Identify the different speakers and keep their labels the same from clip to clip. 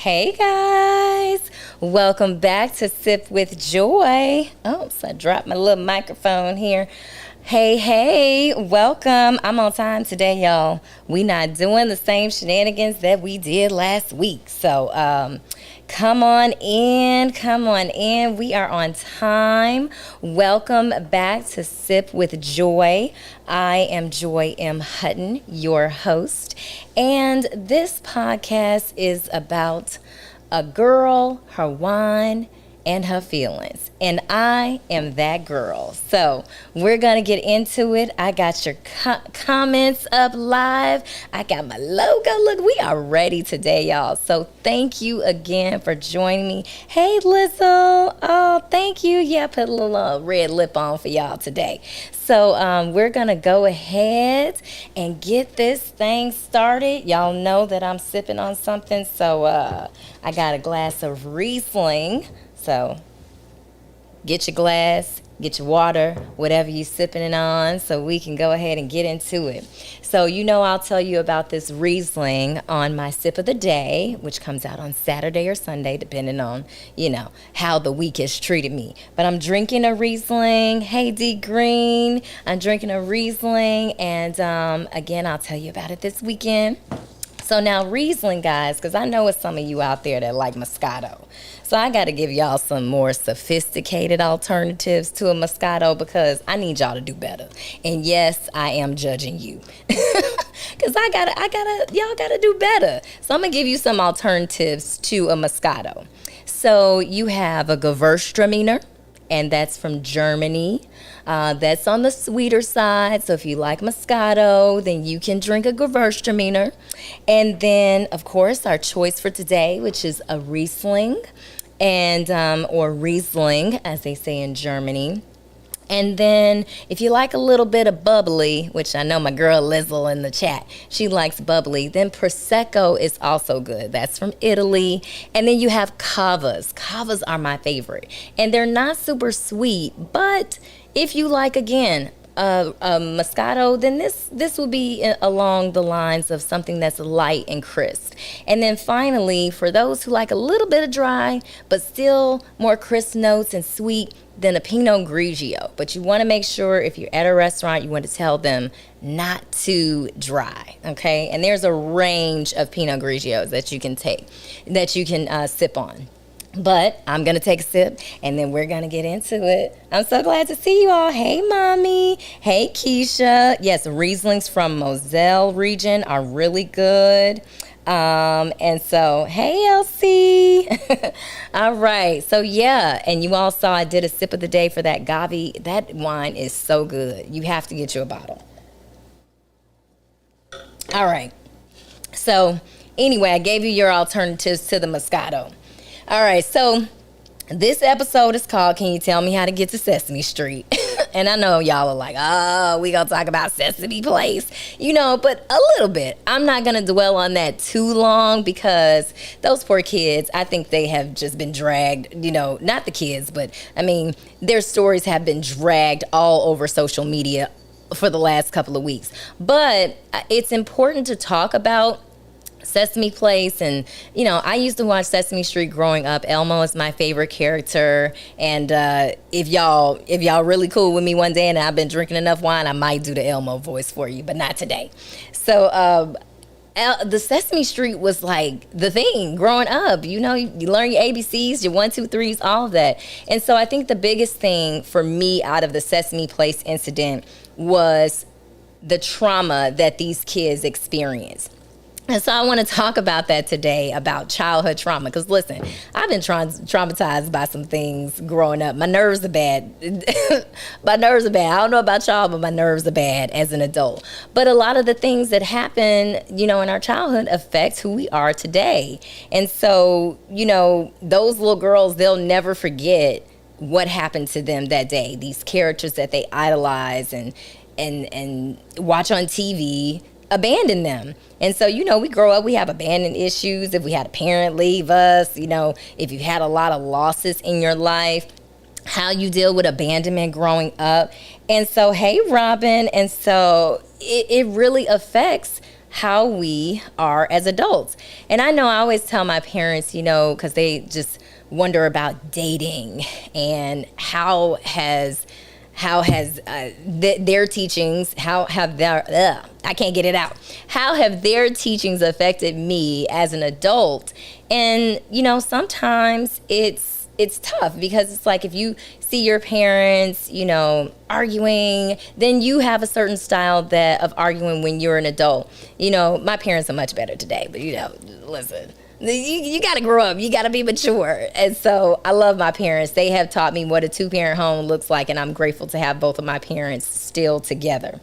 Speaker 1: Hey guys, welcome back to Sip with Joy. Oops, I dropped my little microphone here. Hey, welcome. I'm on time today, y'all. We not doing the same shenanigans that we did last week. So, come on in. We are on time. Welcome back to Sip with Joy. I am Joy M. Hutton, your host. And this podcast is about a girl, her wine, and her feelings. And I am that girl. So we're going to get into it. I got your comments up live. I got my logo. Look, we are ready today, y'all. So thank you again for joining me. Hey, Lizzo. Oh, thank you. Yeah, I put a little red lip on for y'all today. So we're going to go ahead and get this thing started. Y'all know that I'm sipping on something. So I got a glass of Riesling. So get your glass, get your water, whatever you're sipping it on, so we can go ahead and get into it. So I'll tell you about this Riesling on my sip of the day, which comes out on Saturday or Sunday, depending on, how the week has treated me. But I'm drinking a Riesling. Hey, D Green. I'm drinking a Riesling, and again, I'll tell you about it this weekend. So now Riesling, guys, because I know it's some of you out there that like Moscato. So I got to give y'all some more sophisticated alternatives to a Moscato because I need y'all to do better. And yes, I am judging you. Because y'all gotta do better. So I'm going to give you some alternatives to a Moscato. So you have a Gewürztraminer, and that's from Germany. That's on the sweeter side. So if you like Moscato, then you can drink a Gewürztraminer. And then, of course, our choice for today, which is a Riesling, and or Riesling, as they say in Germany. And then if you like a little bit of bubbly, which I know my girl Lizzle in the chat, she likes bubbly, then Prosecco is also good. That's from Italy. And then you have Cavas. Cavas are my favorite. And they're not super sweet, but if you like, again, a Moscato, then this will be along the lines of something that's light and crisp. And then finally, for those who like a little bit of dry, but still more crisp notes and sweet, then a Pinot Grigio. But you want to make sure if you're at a restaurant, you want to tell them not too dry, okay? And there's a range of Pinot Grigios that you can sip on. But I'm going to take a sip, and then we're going to get into it. I'm so glad to see you all. Hey, Mommy. Hey, Keisha. Yes, Rieslings from Moselle region are really good. And so, hey, Elsie. All right. So, yeah. And you all saw I did a sip of the day for that Gavi. That wine is so good. You have to get you a bottle. All right. So, anyway, I gave you your alternatives to the Moscato. All right, so this episode is called Can You Tell Me How to Get to Sesame Street? And I know y'all are like, oh, we gonna talk about Sesame Place, but a little bit. I'm not gonna dwell on that too long because those poor kids, I think they have just been dragged, not the kids, but I mean, their stories have been dragged all over social media for the last couple of weeks. But it's important to talk about Sesame Place, and I used to watch Sesame Street growing up. Elmo is my favorite character, and if y'all really cool with me one day and I've been drinking enough wine, I might do the Elmo voice for you, but not today. So the Sesame Street was like the thing growing up. You learn your ABCs, your 1, 2, 3s, all of that. And so I think the biggest thing for me out of the Sesame Place incident was the trauma that these kids experienced. And so I want to talk about that today, about childhood trauma. Because listen, I've been traumatized by some things growing up. My nerves are bad. I don't know about y'all, but my nerves are bad as an adult. But a lot of the things that happen, in our childhood affect who we are today. And so, those little girls, they'll never forget what happened to them that day. These characters that they idolize and watch on TV abandon them. And so, we grow up, we have abandonment issues. If we had a parent leave us, if you had a lot of losses in your life, how you deal with abandonment growing up. And so, hey, Robin. And so it really affects how we are as adults. And I know I always tell my parents, because they just wonder about dating and their teachings, how have their teachings affected me as an adult. And sometimes it's tough, because it's like, if you see your parents arguing, then you have a certain style of arguing when you're an adult. My parents are much better today, but listen, you got to grow up. You got to be mature. And so I love my parents. They have taught me what a two-parent home looks like, and I'm grateful to have both of my parents still together.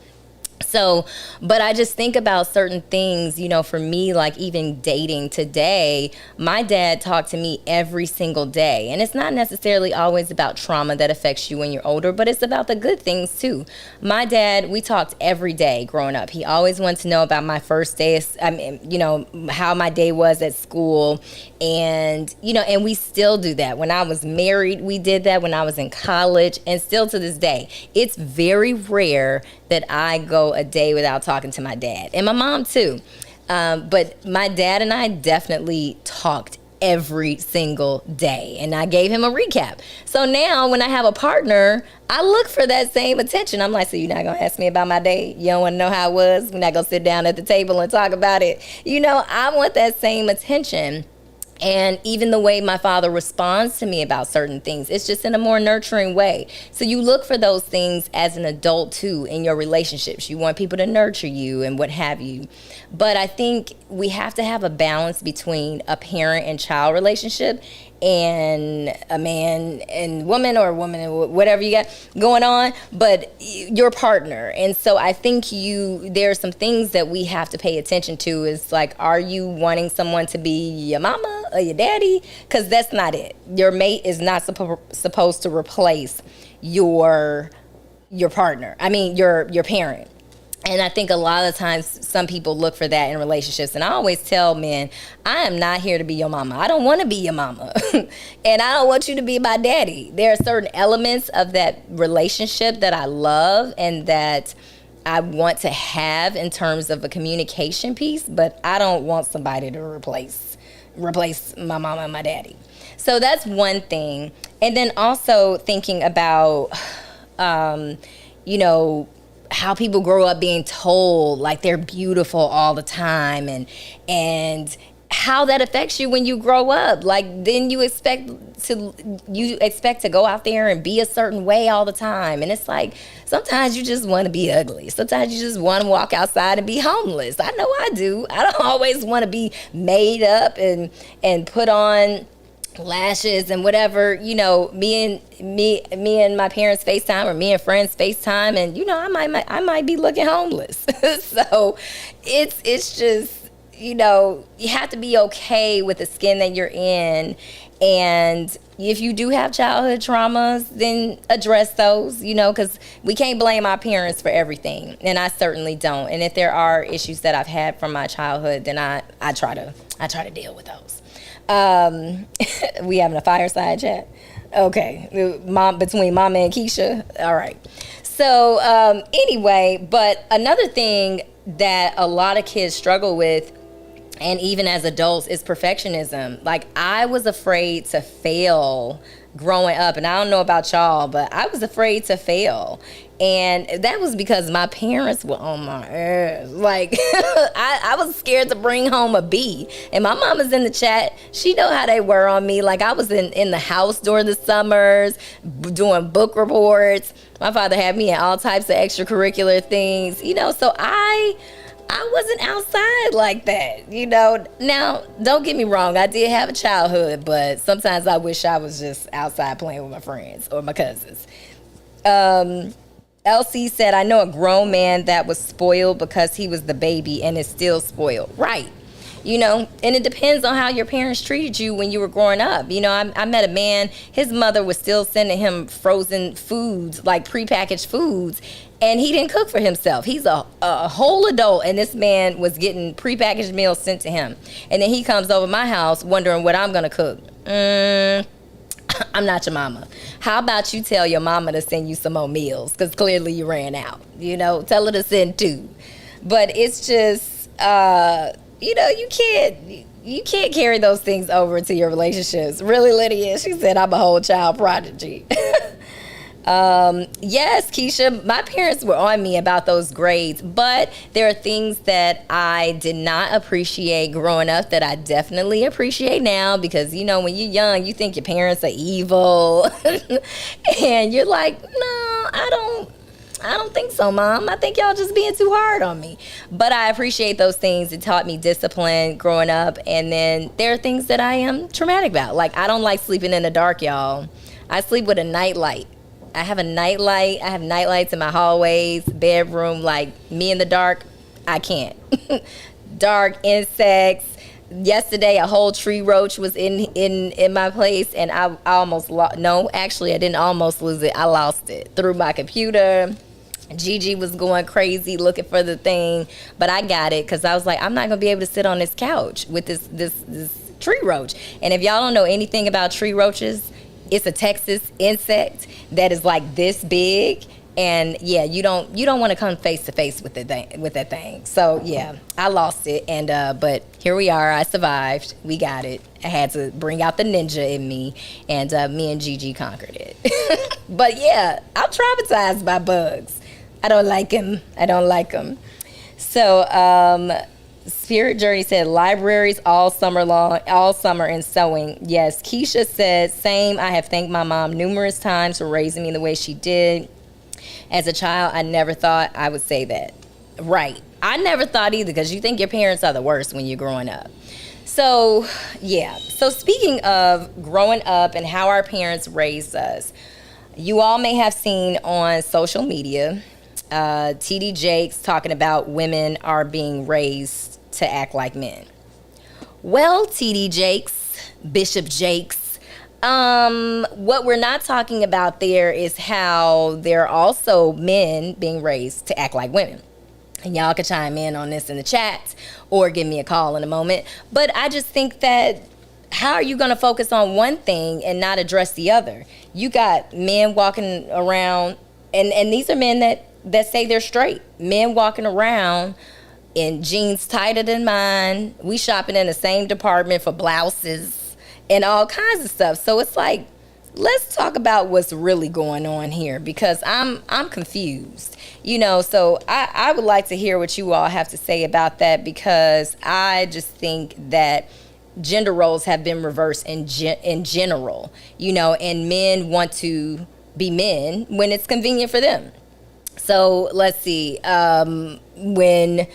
Speaker 1: So, but I just think about certain things, for me, like even dating today, my dad talked to me every single day. And it's not necessarily always about trauma that affects you when you're older, but it's about the good things too. My dad, we talked every day growing up. He always wanted to know about my first day, how my day was at school. And, and we still do that. When I was married, we did that. When I was in college, and still to this day, it's very rare that I go a day without talking to my dad, and my mom too. But my dad and I definitely talked every single day, and I gave him a recap. So now when I have a partner, I look for that same attention. I'm like, so you're not gonna ask me about my day? You don't want to know how it was? We're not gonna sit down at the table and talk about it? I want that same attention. And even the way my father responds to me about certain things, it's just in a more nurturing way. So you look for those things as an adult too in your relationships. You want people to nurture you and what have you. But I think we have to have a balance between a parent and child relationship and a man and woman, or a woman and whatever you got going on, but your partner. And so I think there are some things that we have to pay attention to. Is like, are you wanting someone to be your mama or your daddy? Because that's not it. Your mate is not supposed to replace your partner. I mean, your parent. And I think a lot of times some people look for that in relationships. And I always tell men, I am not here to be your mama. I don't want to be your mama. And I don't want you to be my daddy. There are certain elements of that relationship that I love and that I want to have in terms of a communication piece, but I don't want somebody to replace my mama and my daddy. So that's one thing. And then also thinking about, how people grow up being told like they're beautiful all the time, and how that affects you when you grow up. Like, then you expect to go out there and be a certain way all the time. And it's like, sometimes you just want to be ugly. Sometimes you just want to walk outside and be homeless. I know I do. I don't always want to be made up and put on lashes and whatever. Me and my parents FaceTime, or me and friends FaceTime, and I might be looking homeless. So it's just, you have to be okay with the skin that you're in. And if you do have childhood traumas, then address those, because we can't blame our parents for everything. And I certainly don't. And if there are issues that I've had from my childhood, then I try to deal with those. We having a fireside chat? Okay. Between Mama and Keisha? All right. So anyway, but another thing that a lot of kids struggle with, and even as adults, is perfectionism. Like, I was afraid to fail growing up, and I don't know about y'all, but I was afraid to fail. And that was because my parents were on my ass. Like, I was scared to bring home a B. And my mama's in the chat. She know how they were on me. Like, I was in the house during the summers, doing book reports. My father had me in all types of extracurricular things, so I wasn't outside like that, Now, don't get me wrong, I did have a childhood, but sometimes I wish I was just outside playing with my friends or my cousins. LC said, I know a grown man that was spoiled because he was the baby and is still spoiled. Right. And it depends on how your parents treated you when you were growing up. I met a man, his mother was still sending him frozen foods, like prepackaged foods, and he didn't cook for himself. He's a whole adult, and this man was getting prepackaged meals sent to him. And then he comes over my house wondering what I'm going to cook. I'm not your mama. How about you tell your mama to send you some more meals? Because clearly you ran out. Tell her to send 2. But it's just, You can't carry those things over to your relationships. Really, Lydia? She said, I'm a whole child prodigy. Yes, Keisha, my parents were on me about those grades, but there are things that I did not appreciate growing up that I definitely appreciate now, because, when you're young, you think your parents are evil. And you're like, no, I don't think so, Mom. I think y'all just being too hard on me. But I appreciate those things. It taught me discipline growing up. And then there are things that I am traumatic about. Like, I don't like sleeping in the dark, y'all. I sleep with a night light. I have a night light. I have night lights in my hallways, bedroom. Like, me in the dark, I can't. Dark, insects. Yesterday, a whole tree roach was in my place, and I almost lost. No, actually, I didn't almost lose it. I lost it through my computer. Gigi was going crazy looking for the thing, but I got it because I was like, I'm not gonna be able to sit on this couch with this tree roach. And if y'all don't know anything about tree roaches, it's a Texas insect that is like this big. And yeah, you don't want to come face to face with that thing. So yeah, I lost it, and but here we are. I survived. We got it. I had to bring out the ninja in me, and me and Gigi conquered it. But yeah, I'm traumatized by bugs. I don't like them. So Spirit Journey said libraries all summer long, all summer, and sewing. Yes, Keisha said same. I have thanked my mom numerous times for raising me the way she did. As a child, I never thought I would say that. Right. I never thought either, because you think your parents are the worst when you're growing up. So, yeah. So speaking of growing up and how our parents raised us, you all may have seen on social media, TD Jakes talking about women are being raised to act like men. Well, TD Jakes, Bishop Jakes, what we're not talking about there is how there are also men being raised to act like women. And y'all can chime in on this in the chat or give me a call in a moment. But I just think that how are you going to focus on one thing and not address the other? You got men walking around, and these are men that say they're straight. Men walking around in jeans tighter than mine. We shopping in the same department for blouses and all kinds of stuff. So it's like, let's talk about what's really going on here, because I'm confused. So I would like to hear what you all have to say about that, because I just think that gender roles have been reversed in general, and men want to be men when it's convenient for them. So let's see, when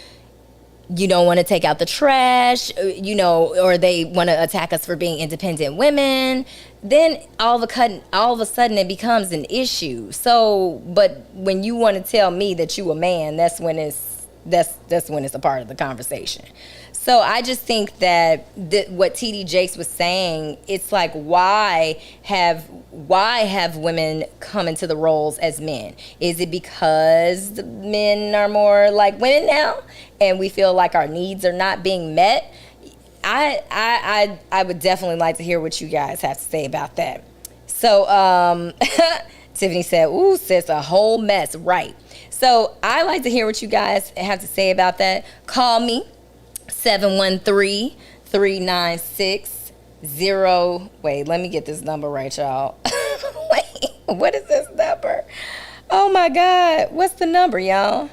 Speaker 1: you don't want to take out the trash, or they want to attack us for being independent women, then all of a sudden it becomes an issue. So, but when you want to tell me that you a man, that's when it's a part of the conversation. So I just think that what TD Jakes was saying, it's like, why have women come into the roles as men? Is it because the men are more like women now, and we feel like our needs are not being met? I would definitely like to hear what you guys have to say about that. So Tiffany said, "Ooh, sis, a whole mess." Right. So I like to hear what you guys have to say about that. Call me. 713-396-0. Wait, let me get this number right, y'all. Wait, what is this number? Oh my God, what's the number, y'all?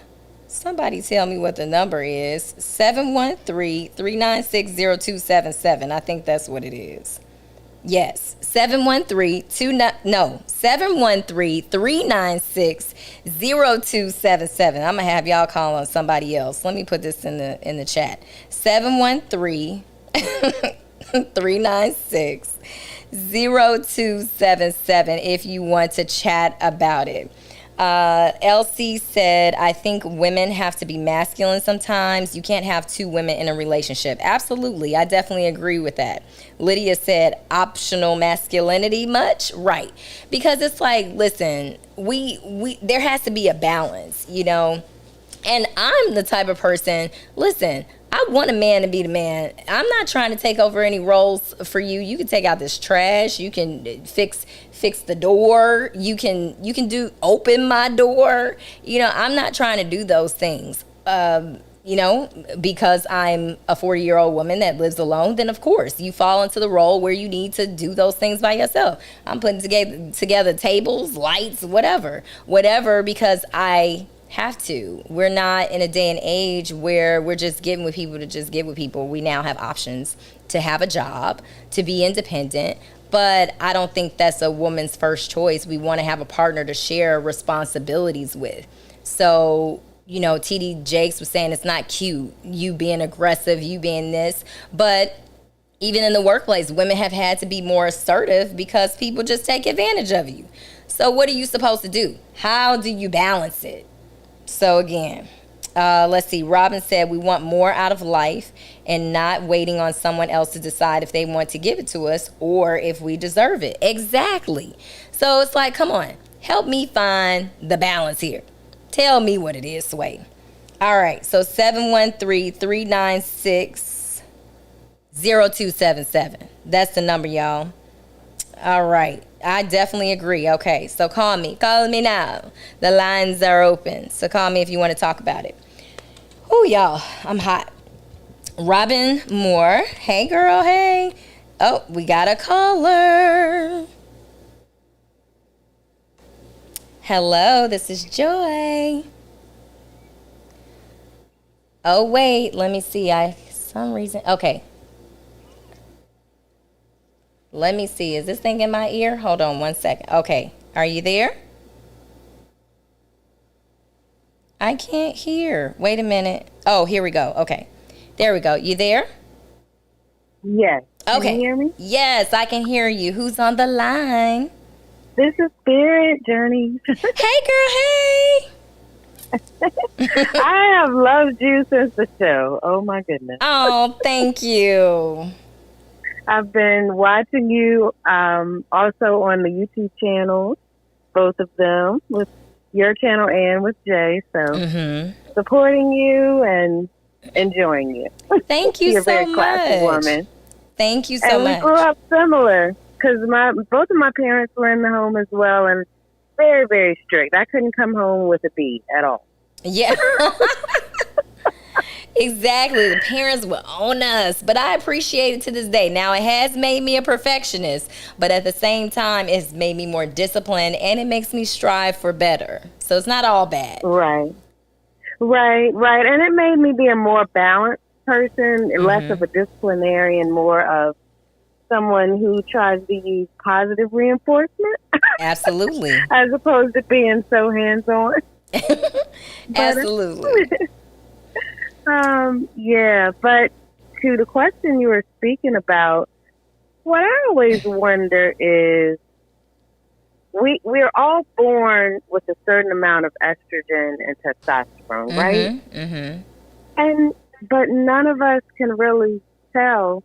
Speaker 1: Somebody tell me what the number is. 713-396-0277. I think that's what it is. Yes, 713-396-0277. I'm gonna have y'all call on somebody else. Let me put this in the chat. 713-396-0277 if you want to chat about it. LC said, I think women have to be masculine sometimes. You can't have two women in a relationship. Absolutely. I definitely agree with that. Lydia said, optional masculinity much? Right. Because it's like, listen, we there has to be a balance, And I'm the type of person, listen, I want a man to be the man. I'm not trying to take over any roles for you. You can take out this trash. You can fix the door. You can open my door. I'm not trying to do those things. because I'm a 40-year-old woman that lives alone, then of course you fall into the role where you need to do those things by yourself. I'm putting together tables, lights, whatever, because I have to. We're not in a day and age where we're just getting with people to just get with people. We now have options to have a job, to be independent. But I don't think that's a woman's first choice. We want to have a partner to share responsibilities with. So, TD Jakes was saying it's not cute, you being aggressive, you being this. But even in the workplace, women have had to be more assertive because people just take advantage of you. So what are you supposed to do? How do you balance it? So again, let's see. Robin said we want more out of life and not waiting on someone else to decide if they want to give it to us or if we deserve it. Exactly. So it's like, come on, help me find the balance here. Tell me what it is, Sway. All right. So 713-396-0277. That's the number, y'all. All right. I definitely agree. Okay. So call me. Call me now. The lines are open. So call me if you want to talk about it. Oh, y'all. I'm hot. Robin Moore. Hey, girl. Hey. Oh, we got a caller. Hello, this is Joy. Oh, wait, let me see. Okay. Let me see. Is this thing in my ear? Hold on 1 second. Okay. Are you there? I can't hear. Wait a minute. Oh, here we go. Okay. There we go. You there?
Speaker 2: Yes.
Speaker 1: Okay.
Speaker 2: Can you hear me?
Speaker 1: Yes, I can hear you. Who's on the line?
Speaker 2: This is Spirit Journey.
Speaker 1: Hey, girl, hey.
Speaker 2: I have loved you since the show. Oh, my goodness.
Speaker 1: Oh, thank you.
Speaker 2: I've been watching you also on the YouTube channels, both of them, with your channel and with Jay. So supporting you and enjoying you.
Speaker 1: Thank you
Speaker 2: You're
Speaker 1: so
Speaker 2: a very classy woman.
Speaker 1: Thank you so much.
Speaker 2: And we grew up similar because both of my parents were in the home as well, and very, very strict. I couldn't come home with a B at all.
Speaker 1: Yeah. Exactly. The parents will own us, but I appreciate it to this day. Now, it has made me a perfectionist, but at the same time, it's made me more disciplined, and it makes me strive for better. So it's not all bad.
Speaker 2: Right. And it made me be a more balanced person, less of a disciplinarian, more of someone who tries to use positive reinforcement.
Speaker 1: Absolutely.
Speaker 2: As opposed to being so hands-on.
Speaker 1: Absolutely.
Speaker 2: But to the question you were speaking about, what I always wonder is we're all born with a certain amount of estrogen and testosterone, right? But none of us can really tell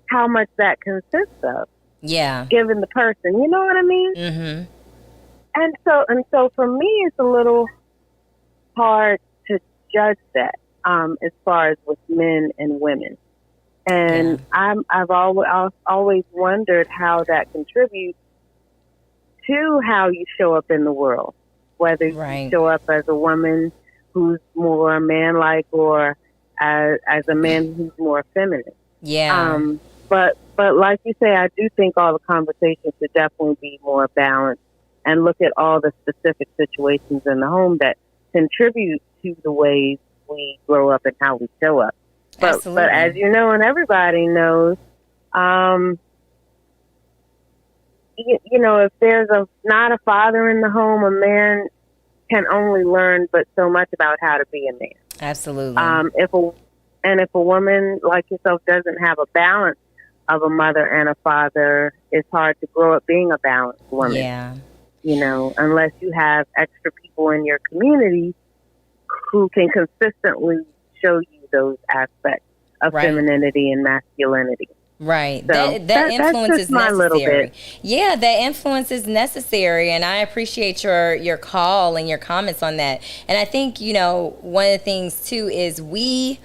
Speaker 2: how much that consists of.
Speaker 1: Yeah.
Speaker 2: Given the person, you know what I mean? And so for me, it's a little hard to judge that as far as with men and women. And I've always wondered how that contributes to how you show up in the world, whether you show up as a woman who's more man-like or as a man who's more feminine.
Speaker 1: Yeah.
Speaker 2: But like you say, I do think all the conversations should definitely be more balanced and look at all the specific situations in the home that contribute to the ways we grow up and how we show up. But as you know, and everybody knows, if there's not a father in the home, a man can only learn but so much about how to be a man.
Speaker 1: Absolutely.
Speaker 2: If a woman like yourself doesn't have a balance of a mother and a father, it's hard to grow up being a balanced woman.
Speaker 1: Yeah.
Speaker 2: Unless you have extra people in your community who can consistently show you those aspects of femininity and masculinity.
Speaker 1: Right.
Speaker 2: So
Speaker 1: that influence
Speaker 2: that's
Speaker 1: is
Speaker 2: my
Speaker 1: necessary.
Speaker 2: little bit.
Speaker 1: Yeah, that influence is necessary, and I appreciate your call and your comments on that. And I think, one of the things too is we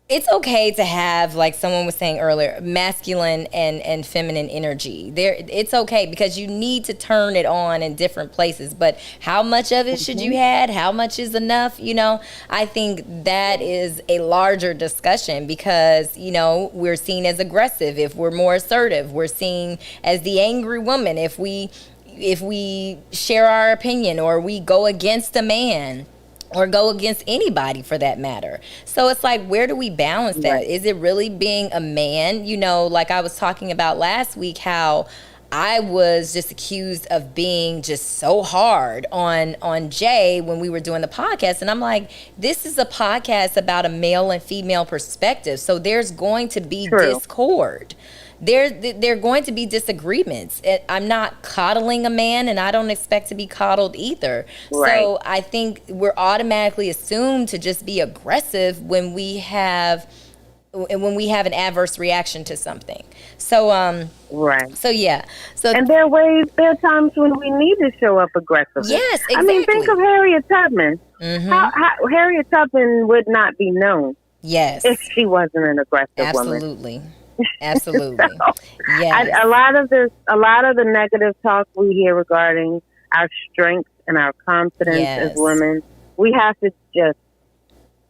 Speaker 1: it's okay to have, like someone was saying earlier, masculine and feminine energy. It's okay because you need to turn it on in different places. But how much of it should you have? How much is enough? I think that is a larger discussion because, we're seen as aggressive if we're more assertive. We're seen as the angry woman if we share our opinion or we go against a man. Or go against anybody for that matter. So it's like, where do we balance that? Right. Is it really being a man? Like I was talking about last week, how I was just accused of being just so hard on Jay when we were doing the podcast. And I'm like, this is a podcast about a male and female perspective. So there's going to be discord. There are going to be disagreements. I'm not coddling a man, and I don't expect to be coddled either. Right. So I think we're automatically assumed to just be aggressive when we have an adverse reaction to something. So right. So yeah. So
Speaker 2: and there are times when we need to show up aggressively.
Speaker 1: Yes, exactly.
Speaker 2: I mean, think of Harriet Tubman. Mm-hmm. How Harriet Tubman would not be known.
Speaker 1: Yes.
Speaker 2: If she wasn't an aggressive
Speaker 1: Absolutely.
Speaker 2: woman.
Speaker 1: Absolutely.
Speaker 2: So, yes. A lot of the negative talk we hear regarding our strength and our confidence as women, we have to just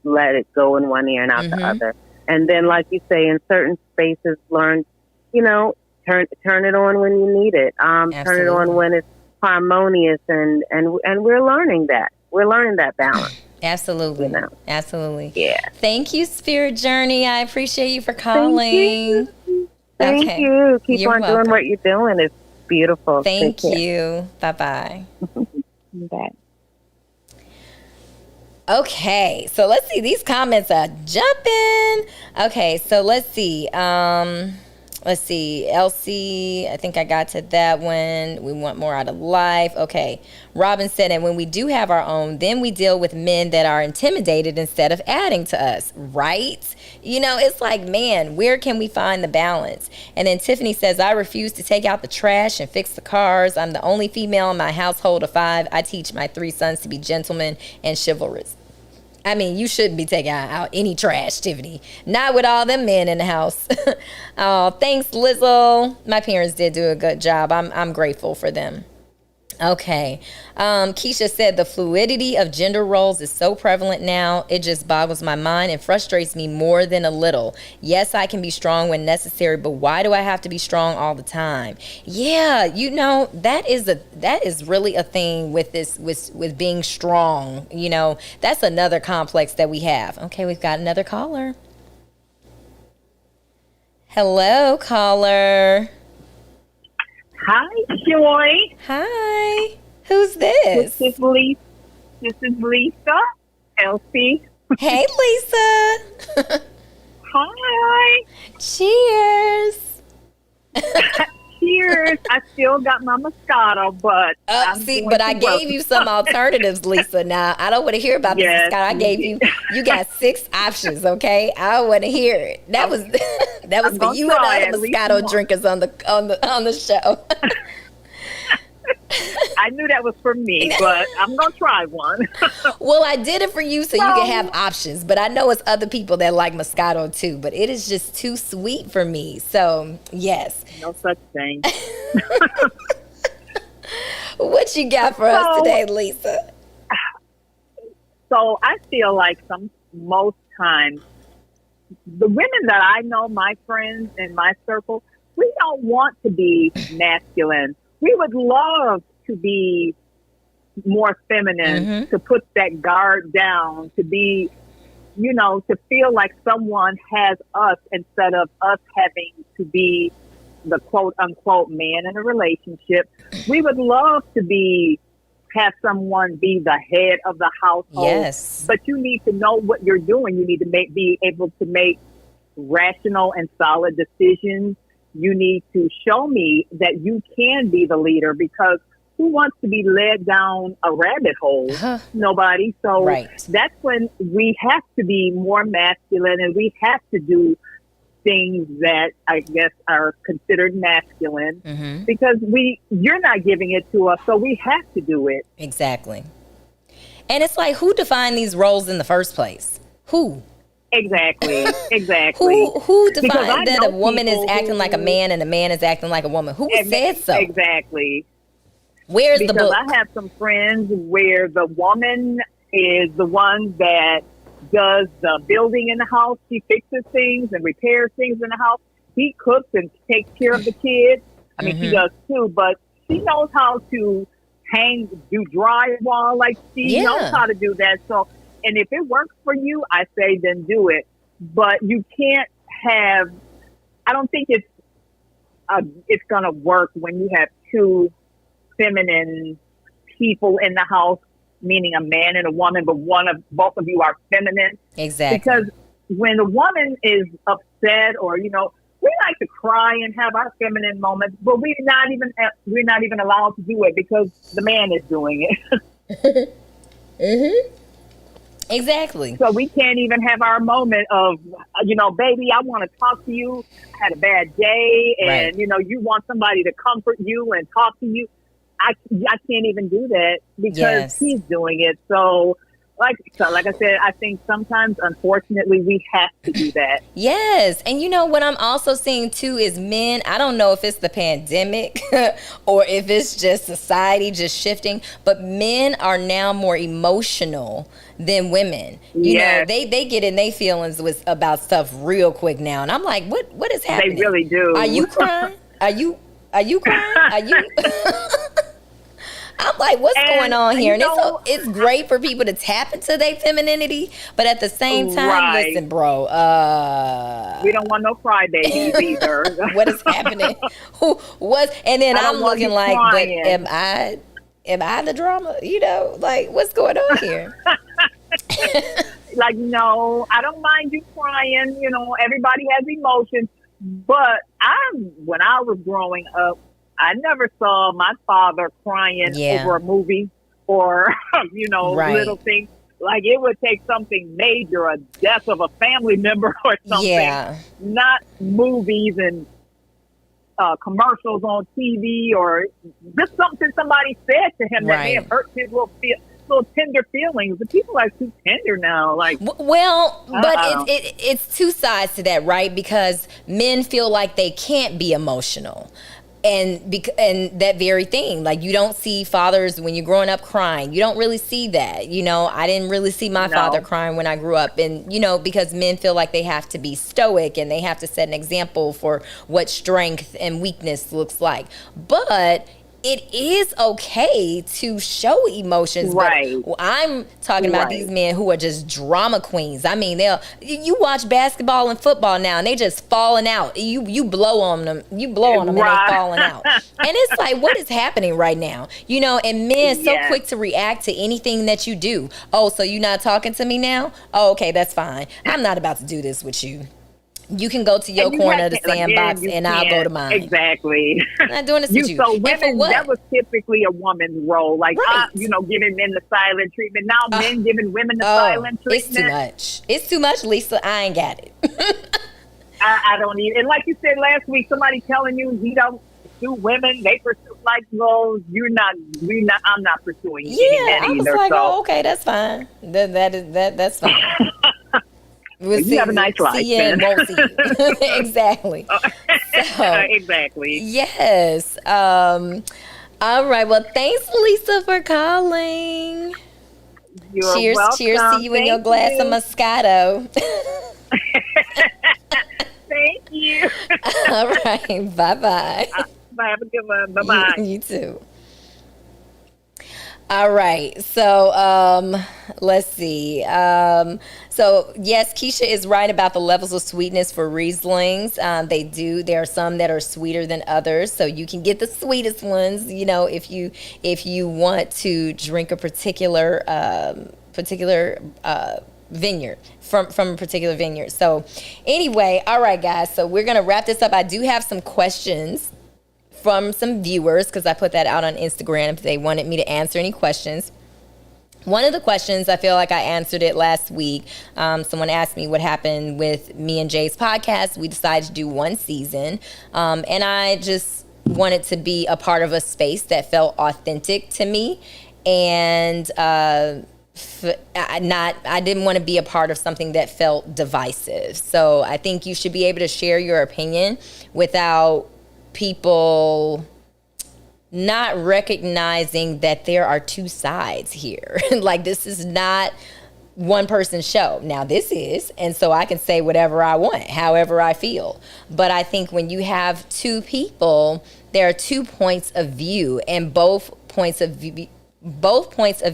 Speaker 2: let it go in one ear and out the other. And then, like you say, in certain spaces, learn, turn it on when you need it. Turn it on when it's harmonious, and we're learning that. We're learning that balance.
Speaker 1: Absolutely. Absolutely.
Speaker 2: Yeah.
Speaker 1: Thank you, Spirit Journey. I appreciate you for calling.
Speaker 2: Thank you. Keep on doing what you're doing. It's beautiful.
Speaker 1: Thank you. Bye-bye.
Speaker 2: Bye.
Speaker 1: Okay, so let's see. These comments are jumping. Okay, so let's see. Let's see. Elsie, I think I got to that one. We want more out of life. Okay. Robin said, and when we do have our own, then we deal with men that are intimidated instead of adding to us, right? It's like, man, where can we find the balance? And then Tiffany says, I refuse to take out the trash and fix the cars. I'm the only female in my household of 5. I teach my 3 sons to be gentlemen and chivalrous. I mean, you shouldn't be taking out any trash, Tiffany. Not with all them men in the house. Oh, thanks, Lizzo. My parents did do a good job. I'm grateful for them. Okay. Keisha said the fluidity of gender roles is so prevalent now. It just boggles my mind and frustrates me more than a little. Yes, I can be strong when necessary, but why do I have to be strong all the time? Yeah, that is really a thing with this, with being strong. That's another complex that we have. Okay, we've got another caller. Hello, caller.
Speaker 3: Hi, Joy.
Speaker 1: Hi. Who's this?
Speaker 3: This is Lisa. Elsie.
Speaker 1: Hey, Lisa.
Speaker 3: Hi.
Speaker 1: Cheers.
Speaker 3: Cheers. I still got my Moscato, but
Speaker 1: I gave you some alternatives, Lisa. Now, I don't want to hear about the Moscato. I gave you got 6 options, okay? I want to hear it. That was for you and other Moscato drinkers on the show.
Speaker 3: I knew that was for me, but I'm going to try one.
Speaker 1: Well, I did it for you so you can have options, but I know it's other people that like Moscato too, but it is just too sweet for me. So, yes.
Speaker 3: No such thing.
Speaker 1: What you got for us today, Lisa?
Speaker 3: So, I feel like most times, the women that I know, my friends in my circle, we don't want to be masculine. We would love to be more feminine, to put that guard down, to be, to feel like someone has us instead of us having to be the quote unquote man in a relationship. We would love to have someone be the head of the household.
Speaker 1: Yes.
Speaker 3: But you need to know what you're doing. You need to be able to make rational and solid decisions. You need to show me that you can be the leader, because who wants to be led down a rabbit hole? Nobody. So that's when we have to be more masculine, and we have to do things that I guess are considered masculine, because you're not giving it to us, so we have to do it.
Speaker 1: Exactly. And it's like, who defined these roles in the first place? Who?
Speaker 3: Exactly.
Speaker 1: Who
Speaker 3: Because
Speaker 1: defines
Speaker 3: I
Speaker 1: that
Speaker 3: know
Speaker 1: a woman is
Speaker 3: people
Speaker 1: acting like a man and a man is acting like a woman? Who said so?
Speaker 3: Exactly.
Speaker 1: Where's the
Speaker 3: Because
Speaker 1: book?
Speaker 3: I have some friends where the woman is the one that does the building in the house. She fixes things and repairs things in the house. He cooks and takes care of the kids. I mean, she does too, but she knows how to do drywall. Like, she knows how to do that. So, and if it works for you, I say then do it. But you can't have, I don't think it's going to work when you have two feminine people in the house, meaning a man and a woman, but both of you are feminine.
Speaker 1: Exactly.
Speaker 3: Because when a woman is upset, or we like to cry and have our feminine moments, but we're not even allowed to do it because the man is doing it.
Speaker 1: Exactly.
Speaker 3: So we can't even have our moment of, baby, I want to talk to you. I had a bad day, and you want somebody to comfort you and talk to you. I can't even do that because he's doing it. So like I said, I think sometimes, unfortunately, we have to do that.
Speaker 1: Yes. And what I'm also seeing too is men, I don't know if it's the pandemic or if it's just society just shifting, but men are now more emotional than women. You know, they get in their feelings about stuff real quick now. And I'm like, what is happening?
Speaker 3: They really do.
Speaker 1: Are you crying? Are you crying? Are you I'm like, what's going on here? And it's great for people to tap into their femininity, but at the same time, listen, bro.
Speaker 3: We don't want no crybabies either.
Speaker 1: What is happening? And then I'm looking like, crying. But am I the drama? Like, what's going on here?
Speaker 3: Like, no, I don't mind you crying. Everybody has emotions, but when I was growing up, I never saw my father crying over a movie or, little things. Like, it would take something major, a death of a family member or something. Yeah. Not movies and commercials on TV or just something somebody said to him that may have hurt his little tender feelings. But people are too tender now. Like,
Speaker 1: but it's two sides to that, right? Because men feel like they can't be emotional. And that very thing, like, you don't see fathers when you're growing up crying. You don't really see that. I didn't really see my father crying when I grew up. And, because men feel like they have to be stoic and they have to set an example for what strength and weakness looks like. But it is okay to show emotions. Right. But I'm talking about these men who are just drama queens. I mean, you watch basketball and football now and they just falling out. You blow on them. And they're falling out. And it's like, what is happening right now? And men so quick to react to anything that you do. Oh, so you're not talking to me now? Oh, okay, that's fine. I'm not about to do this with you. You can go to your corner of the sandbox and I'll go to mine.
Speaker 3: Exactly.
Speaker 1: I'm not doing this with you.
Speaker 3: So women, that was typically a woman's role. Like, giving men the silent treatment. Now men giving women the silent treatment.
Speaker 1: It's too much, Lisa. I ain't got it.
Speaker 3: I don't even. And like you said last week, somebody telling you he don't pursue women. They pursue, like, well, I'm not pursuing
Speaker 1: I was either, like, oh, okay, that's fine. That's fine.
Speaker 3: You have a nice life.
Speaker 1: See you and won't see you. Exactly.
Speaker 3: Exactly.
Speaker 1: Yes. All right. Well, thanks, Lisa, for calling.
Speaker 3: You're welcome.
Speaker 1: Cheers to you and your glass of Moscato.
Speaker 3: Thank you.
Speaker 1: All right. Bye-bye.
Speaker 3: Have a good one. Bye-bye.
Speaker 1: You too. All right. So let's see. So yes, Keisha is right about the levels of sweetness for Rieslings. There are some that are sweeter than others. So you can get the sweetest ones, if you want to drink a particular vineyard from a particular vineyard. So anyway, all right, guys. So we're going to wrap this up. I do have some questions from some viewers because I put that out on Instagram if they wanted me to answer any questions. One of the questions, I feel like I answered it last week. Someone asked me what happened with me and Jay's podcast. We decided to do one season, and I just wanted to be a part of a space that felt authentic to me. And I didn't want to be a part of something that felt divisive. So I think you should be able to share your opinion without people not recognizing that there are two sides here. Like, this is not one person's show. Now this is, and so I can say whatever I want, however I feel. But I think when you have two people, there are 2 points of view, and both points of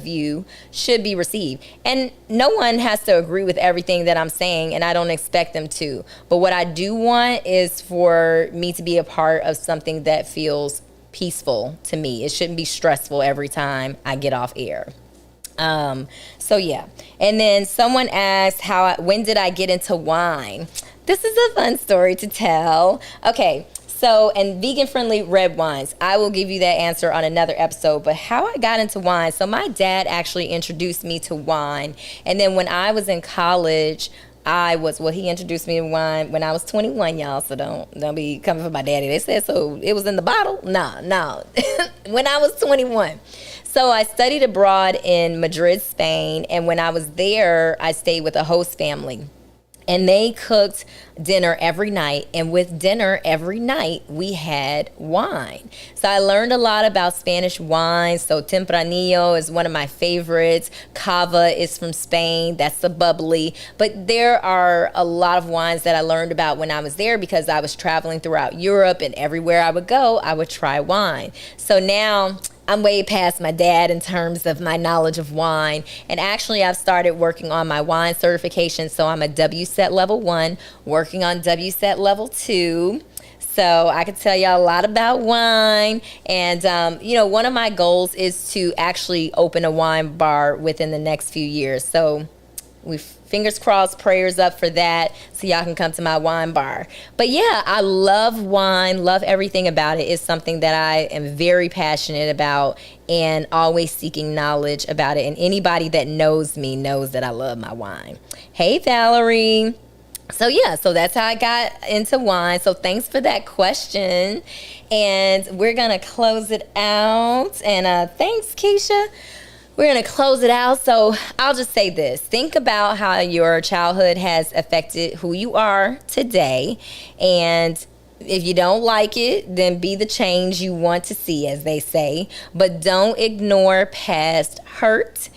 Speaker 1: view should be received. And no one has to agree with everything that I'm saying, and I don't expect them to. But what I do want is for me to be a part of something that feels peaceful to me. It shouldn't be stressful every time I get off air. So yeah. And then someone asked when did I get into wine? This is a fun story to tell. Okay. So, and vegan-friendly red wines. I will give you that answer on another episode. But how I got into wine, so my dad actually introduced me to wine. And then when I was in college, he introduced me to wine when I was 21, y'all. So don't be coming for my daddy. They said, so it was in the bottle? No. When I was 21. So I studied abroad in Madrid, Spain. And when I was there, I stayed with a host family. And they cooked dinner every night. And with dinner every night, we had wine. So I learned a lot about Spanish wine. So Tempranillo is one of my favorites. Cava is from Spain. That's the bubbly. But there are a lot of wines that I learned about when I was there because I was traveling throughout Europe. And everywhere I would go, I would try wine. So now I'm way past my dad in terms of my knowledge of wine. And actually, I've started working on my wine certification. So I'm a WSET level 1, working on WSET level 2. So I can tell y'all a lot about wine. And, one of my goals is to actually open a wine bar within the next few years. So fingers crossed, prayers up for that, so y'all can come to my wine bar. But yeah, I love wine, love everything about it. It's something that I am very passionate about and always seeking knowledge about it. And anybody that knows me knows that I love my wine. Hey, Valerie. So yeah, so that's how I got into wine. So thanks for that question. And we're going to close it out. And thanks, Keisha. We're going to close it out. So I'll just say this. Think about how your childhood has affected who you are today. And if you don't like it, then be the change you want to see, as they say. But don't ignore past hurt,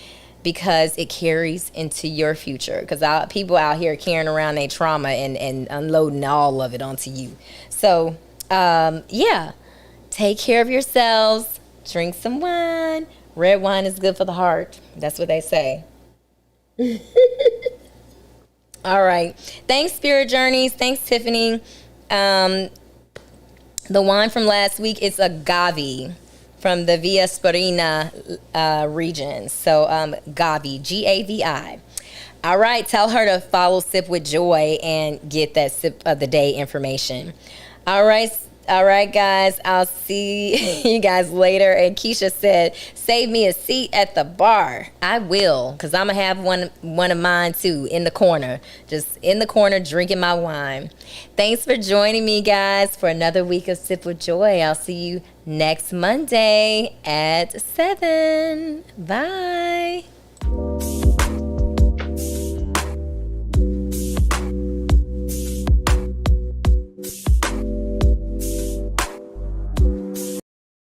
Speaker 1: because it carries into your future. Because people out here carrying around their trauma and unloading all of it onto you. So, take care of yourselves. Drink some wine. Red wine is good for the heart. That's what they say. All right. Thanks, Spirit Journeys. Thanks, Tiffany. The wine from last week is agave from the Via Sparina region. So Gavi, Gavi. All right. Tell her to follow Sip with Joy and get that Sip of the Day information. All right. All right, guys, I'll see you guys later. And Keisha said, save me a seat at the bar. I will, because I'm going to have one of mine, too, in the corner. Just in the corner, drinking my wine. Thanks for joining me, guys, for another week of Sip with Joy. I'll see you next Monday at 7. Bye.